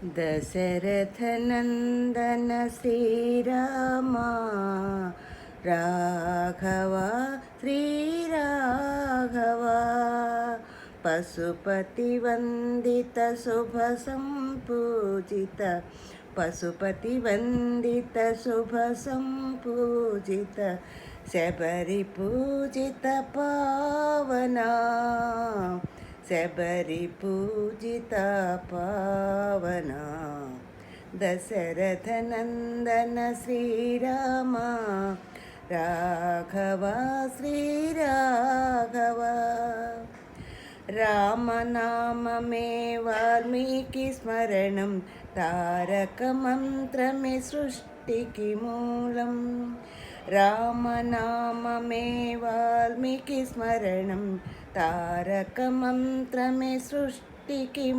दशरथनन्दन श्रीरामा राघवा श्रीराघवा पशुपतिवन्दित शुभसम्पूजित पशुपतिवन्दित शुभसम्पूजित शबरिपूजित पावना शबरिपूजिता पावना दशरथनन्दन श्रीरामा राघवा श्रीराघवा रामनाममे वाल्मीकि स्मरणं तारकमन्त्रमे सृष्टिकी मूलं रामनाममे वाल्मीकि स्मरणं तारकमन्त्रमे सृष्टिकी